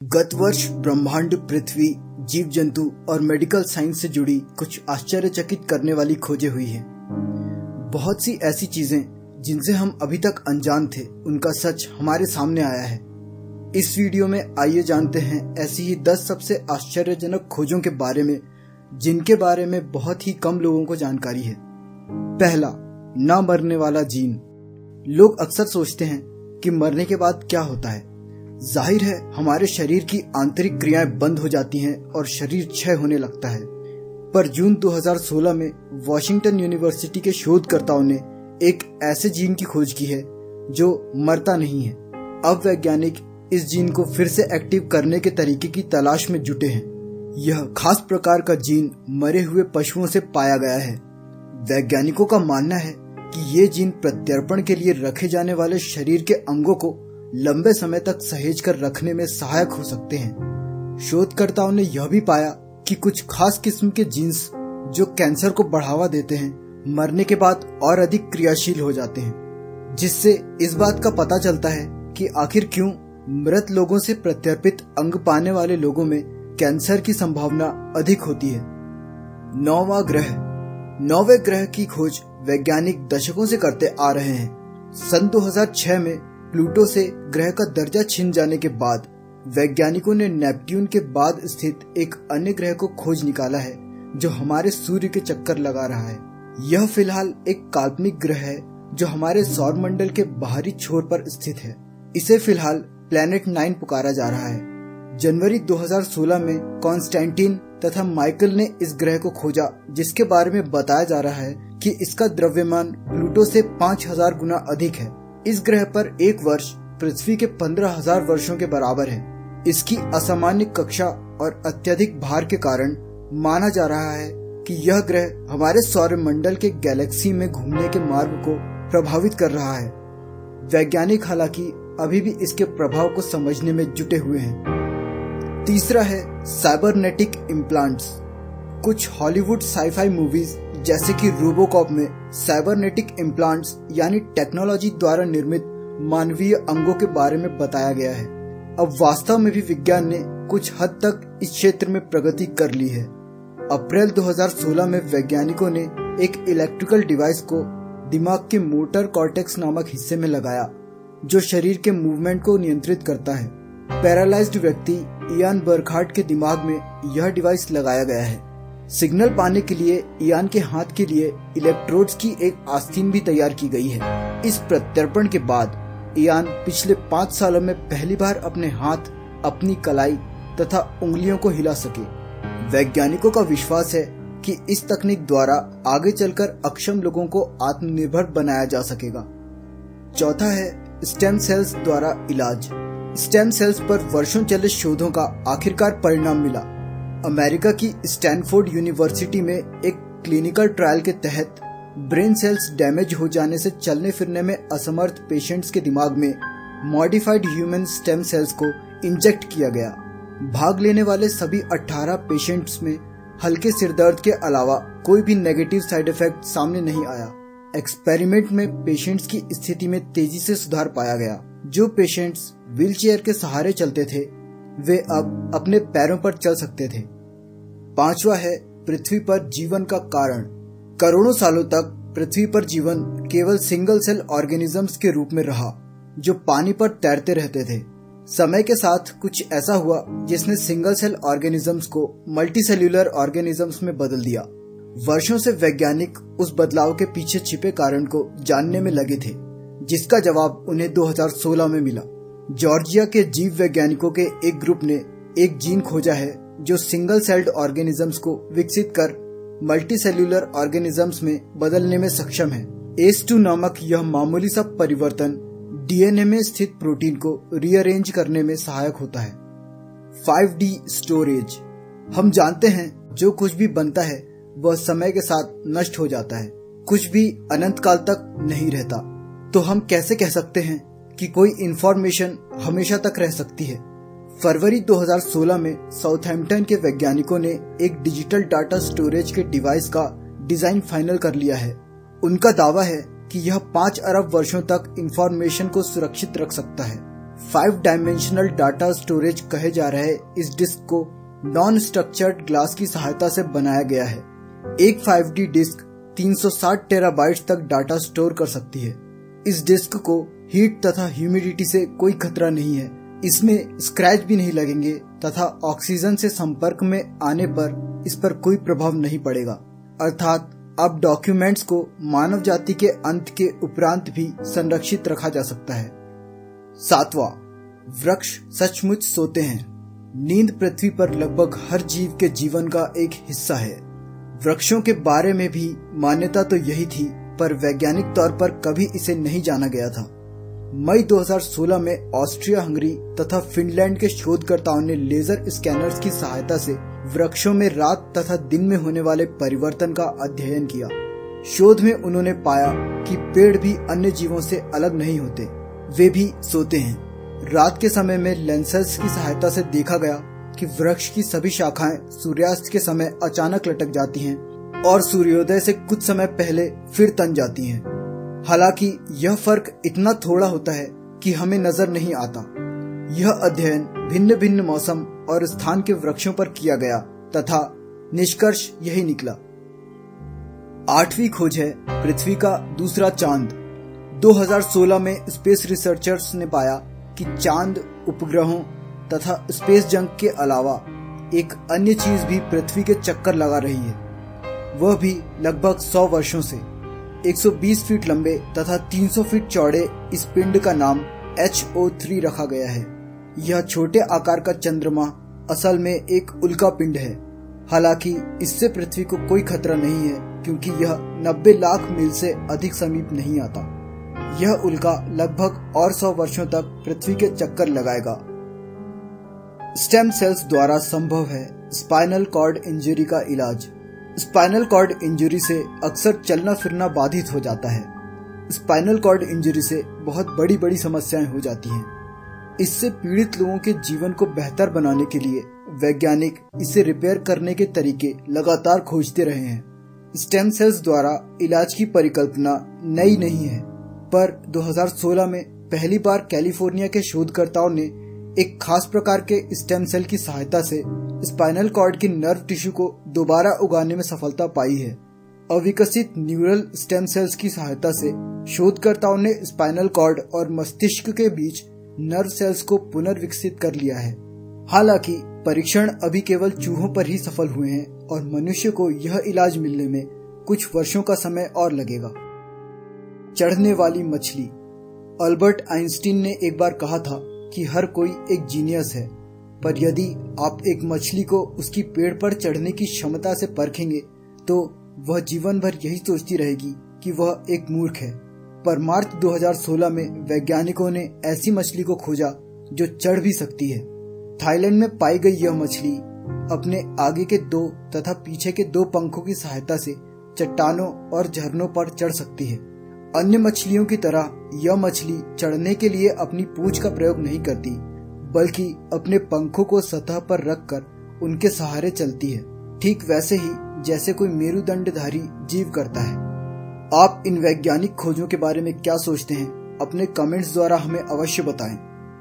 गत वर्ष ब्रह्मांड, पृथ्वी, जीव जंतु और मेडिकल साइंस से जुड़ी कुछ आश्चर्यचकित करने वाली खोजें हुई हैं। बहुत सी ऐसी चीजें जिनसे हम अभी तक अनजान थे, उनका सच हमारे सामने आया है। इस वीडियो में आइए जानते हैं ऐसी ही 10 सबसे आश्चर्यजनक खोजों के बारे में जिनके बारे में बहुत ही कम लोगों को जानकारी है। पहला, ना मरने वाला जीन। लोग अक्सर सोचते हैं कि मरने के बाद क्या होता है। जाहिर है हमारे शरीर की आंतरिक क्रियाएं बंद हो जाती हैं और शरीर क्षय होने लगता है। पर जून 2016 में वॉशिंगटन यूनिवर्सिटी के शोधकर्ताओं ने एक ऐसे जीन की खोज की है जो मरता नहीं है। अब वैज्ञानिक इस जीन को फिर से एक्टिव करने के तरीके की तलाश में जुटे हैं। यह खास प्रकार का जीन मरे हुए पशुओं से पाया गया है। वैज्ञानिकों का मानना है कि ये जीन प्रत्यर्पण के लिए रखे जाने वाले शरीर के अंगों को लंबे समय तक सहेज कर रखने में सहायक हो सकते हैं। शोधकर्ताओं ने यह भी पाया कि कुछ खास किस्म के जीन्स जो कैंसर को बढ़ावा देते हैं, मरने के बाद और अधिक क्रियाशील हो जाते हैं, जिससे इस बात का पता चलता है कि आखिर क्यों मृत लोगों से प्रत्यर्पित अंग पाने वाले लोगों में कैंसर की संभावना अधिक होती है। 9वां ग्रह। 9वें ग्रह की खोज वैज्ञानिक दशकों से करते आ रहे हैं। सन 2006 में प्लूटो से ग्रह का दर्जा छिन जाने के बाद वैज्ञानिकों ने नेपट्यून के बाद स्थित एक अन्य ग्रह को खोज निकाला है जो हमारे सूर्य के चक्कर लगा रहा है। यह फिलहाल एक काल्पनिक ग्रह है जो हमारे सौर मंडल के बाहरी छोर पर स्थित है। इसे फिलहाल प्लैनेट 9 पुकारा जा रहा है। जनवरी 2016 में कॉन्स्टेंटीन तथा माइकल ने इस ग्रह को खोजा, जिसके बारे में बताया जा रहा है कि इसका द्रव्यमान प्लूटो से 5000 गुना अधिक है। इस ग्रह पर एक वर्ष पृथ्वी के 15,000 वर्षों के बराबर है। इसकी असामान्य कक्षा और अत्यधिक भार के कारण माना जा रहा है कि यह ग्रह हमारे सौर मंडल के गैलेक्सी में घूमने के मार्ग को प्रभावित कर रहा है। वैज्ञानिक हालांकि अभी भी इसके प्रभाव को समझने में जुटे हुए हैं। तीसरा है साइबरनेटिक इम्प्लांट्स। कुछ हॉलीवुड साईफाई मूवीज जैसे कि रोबोकॉप में साइबरनेटिक इम्प्लांट्स यानी टेक्नोलॉजी द्वारा निर्मित मानवीय अंगों के बारे में बताया गया है। अब वास्तव में भी विज्ञान ने कुछ हद तक इस क्षेत्र में प्रगति कर ली है। अप्रैल 2016 में वैज्ञानिकों ने एक इलेक्ट्रिकल डिवाइस को दिमाग के मोटर कॉर्टेक्स नामक हिस्से में लगाया जो शरीर के मूवमेंट को नियंत्रित करता है। पैरालाइज्ड व्यक्ति इयान बर्कहार्ट के दिमाग में यह डिवाइस लगाया गया है। सिग्नल पाने के लिए इयान के हाथ के लिए इलेक्ट्रोड्स की एक आस्तीन भी तैयार की गई है। इस प्रत्यर्पण के बाद इयान पिछले 5 सालों में पहली बार अपने हाथ, अपनी कलाई तथा उंगलियों को हिला सके। वैज्ञानिकों का विश्वास है कि इस तकनीक द्वारा आगे चलकर अक्षम लोगों को आत्मनिर्भर बनाया जा सकेगा। चौथा है स्टेम सेल्स द्वारा इलाज। स्टेम सेल्स पर वर्षों चले शोधों का आखिरकार परिणाम मिला। अमेरिका की स्टैनफोर्ड यूनिवर्सिटी में एक क्लिनिकल ट्रायल के तहत ब्रेन सेल्स डैमेज हो जाने से चलने फिरने में असमर्थ पेशेंट्स के दिमाग में मॉडिफाइड ह्यूमन स्टेम सेल्स को इंजेक्ट किया गया। भाग लेने वाले सभी 18 पेशेंट्स में हल्के सिरदर्द के अलावा कोई भी नेगेटिव साइड इफेक्ट सामने नहीं आया। एक्सपेरिमेंट में पेशेंट्स की स्थिति में तेजी से सुधार पाया गया। जो पेशेंट्स व्हीलचेयर के सहारे चलते थे वे अब अपने पैरों पर चल सकते थे। 5वां है पृथ्वी पर जीवन का कारण। करोड़ों सालों तक पृथ्वी पर जीवन केवल सिंगल सेल ऑर्गेनिजम्स के रूप में रहा जो पानी पर तैरते रहते थे। समय के साथ कुछ ऐसा हुआ जिसने सिंगल सेल ऑर्गेनिजम्स को मल्टीसेल्यूलर ऑर्गेनिजम्स में बदल दिया। वर्षों से वैज्ञानिक उस बदलाव के पीछे छिपे कारण को जानने में लगे थे, जिसका जवाब उन्हें 2016 में मिला। जॉर्जिया के जीव वैज्ञानिकों के एक ग्रुप ने एक जीन खोजा है जो सिंगल सेल्ड ऑर्गेनिजम्स को विकसित कर मल्टीसेल्यूलर ऑर्गेनिजम्स में बदलने में सक्षम है। ACE2 नामक यह मामूली सा परिवर्तन डीएनए में स्थित प्रोटीन को रीअरेंज करने में सहायक होता है। 5D storage. हम जानते हैं जो कुछ भी बनता है वह समय के साथ नष्ट हो जाता है, कुछ भी अनंत काल तक नहीं रहता। तो हम कैसे कह सकते हैं कि कोई इंफॉर्मेशन हमेशा तक रह सकती है। फरवरी 2016 में साउथहैम्पटन के वैज्ञानिकों ने एक डिजिटल डाटा स्टोरेज के डिवाइस का डिजाइन फाइनल कर लिया है। उनका दावा है कि यह 5 अरब वर्षों तक इंफॉर्मेशन को सुरक्षित रख सकता है। 5 डायमेंशनल डाटा स्टोरेज कहे जा रहे इस डिस्क को नॉन स्ट्रक्चर्ड ग्लास की सहायता से बनाया गया है। एक 5D डिस्क 360 टेराबाइट्स तक डाटा स्टोर कर सकती है। इस डिस्क को हीट तथा ह्यूमिडिटी से कोई खतरा नहीं है। इसमें स्क्रैच भी नहीं लगेंगे तथा ऑक्सीजन से संपर्क में आने पर इस पर कोई प्रभाव नहीं पड़ेगा। अर्थात अब डॉक्यूमेंट्स को मानव जाति के अंत के उपरांत भी संरक्षित रखा जा सकता है। 7वां, वृक्ष सचमुच सोते हैं। नींद पृथ्वी पर लगभग हर जीव के जीवन का एक हिस्सा है। वृक्षों के बारे में भी मान्यता तो यही थी, पर वैज्ञानिक तौर पर कभी इसे नहीं जाना गया था। मई 2016 में ऑस्ट्रिया हंगरी तथा फिनलैंड के शोधकर्ताओं ने लेजर स्कैनर्स की सहायता से वृक्षों में रात तथा दिन में होने वाले परिवर्तन का अध्ययन किया। शोध में उन्होंने पाया कि पेड़ भी अन्य जीवों से अलग नहीं होते, वे भी सोते हैं। रात के समय में लेंसेज की सहायता से देखा गया कि वृक्ष की सभी शाखाएं सूर्यास्त के समय अचानक लटक जाती हैं और सूर्योदय से कुछ समय पहले फिर तन जाती हैं। हालांकि यह फर्क इतना थोड़ा होता है कि हमें नजर नहीं आता। यह अध्ययन भिन्न भिन्न मौसम और स्थान के वृक्षों पर किया गया तथा निष्कर्ष यही निकला। 8वीं खोज है पृथ्वी का दूसरा चांद। 2016 में स्पेस रिसर्चर्स ने पाया कि चांद उपग्रहों तथा स्पेस जंक के अलावा एक अन्य चीज भी पृथ्वी के चक्कर लगा रही है, वह भी लगभग 100 वर्षों से। 120 फीट लंबे तथा 300 फीट चौड़े इस पिंड का नाम HO3 रखा गया है। यह छोटे आकार का चंद्रमा असल में एक उल्का पिंड है। हालांकि इससे पृथ्वी को कोई खतरा नहीं है, क्योंकि यह 90 लाख मील से अधिक समीप नहीं आता। यह उल्का लगभग और 100 वर्षों तक पृथ्वी के चक्कर लगाएगा। स्टेम सेल्स द्वारा संभव है स्पाइनल कॉर्ड इंजरी का इलाज। स्पाइनल कॉर्ड इंजरी से अक्सर चलना फिरना बाधित हो जाता है। स्पाइनल कॉर्ड इंजरी से बहुत बड़ी बड़ी समस्याएं हो जाती हैं। इससे पीड़ित लोगों के जीवन को बेहतर बनाने के लिए वैज्ञानिक इसे रिपेयर करने के तरीके लगातार खोजते रहे हैं। स्टेम सेल्स द्वारा इलाज की परिकल्पना नई नहीं है, पर 2016 में पहली बार कैलिफोर्निया के शोधकर्ताओं ने एक खास प्रकार के स्टेम सेल की सहायता से स्पाइनल कॉर्ड की नर्व टिश्यू को दोबारा उगाने में सफलता पाई है। अविकसित न्यूरल स्टेम सेल्स की सहायता से शोधकर्ताओं ने स्पाइनल कॉर्ड और मस्तिष्क के बीच नर्व सेल्स को पुनर्विकसित कर लिया है। हालांकि परीक्षण अभी केवल चूहों पर ही सफल हुए हैं और मनुष्य को यह इलाज मिलने में कुछ वर्षों का समय और लगेगा। चढ़ने वाली मछली। अल्बर्ट आइंस्टीन ने एक बार कहा था कि हर कोई एक जीनियस है, पर यदि आप एक मछली को उसकी पेड़ पर चढ़ने की क्षमता से परखेंगे तो वह जीवन भर यही सोचती रहेगी कि वह एक मूर्ख है। पर मार्च 2016 में वैज्ञानिकों ने ऐसी मछली को खोजा जो चढ़ भी सकती है। थाईलैंड में पाई गई यह मछली अपने आगे के 2 तथा पीछे के 2 पंखों की सहायता से चट्टानों और झरनों पर चढ़ सकती है। अन्य मछलियों की तरह यह मछली चढ़ने के लिए अपनी पूंछ का प्रयोग नहीं करती, बल्कि अपने पंखों को सतह पर रखकर उनके सहारे चलती है, ठीक वैसे ही जैसे कोई मेरुदंडधारी जीव करता है। आप इन वैज्ञानिक खोजों के बारे में क्या सोचते हैं? अपने कमेंट्स द्वारा हमें अवश्य बताएं।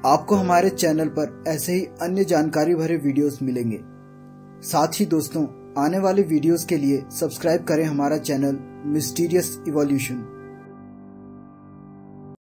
आपको हमारे चैनल पर ऐसे ही अन्य जानकारी भरे वीडियोस मिलेंगे। साथ ही दोस्तों, आने वाले वीडियोस के लिए सब्सक्राइब करें हमारा चैनल मिस्टीरियस इवोल्यूशन।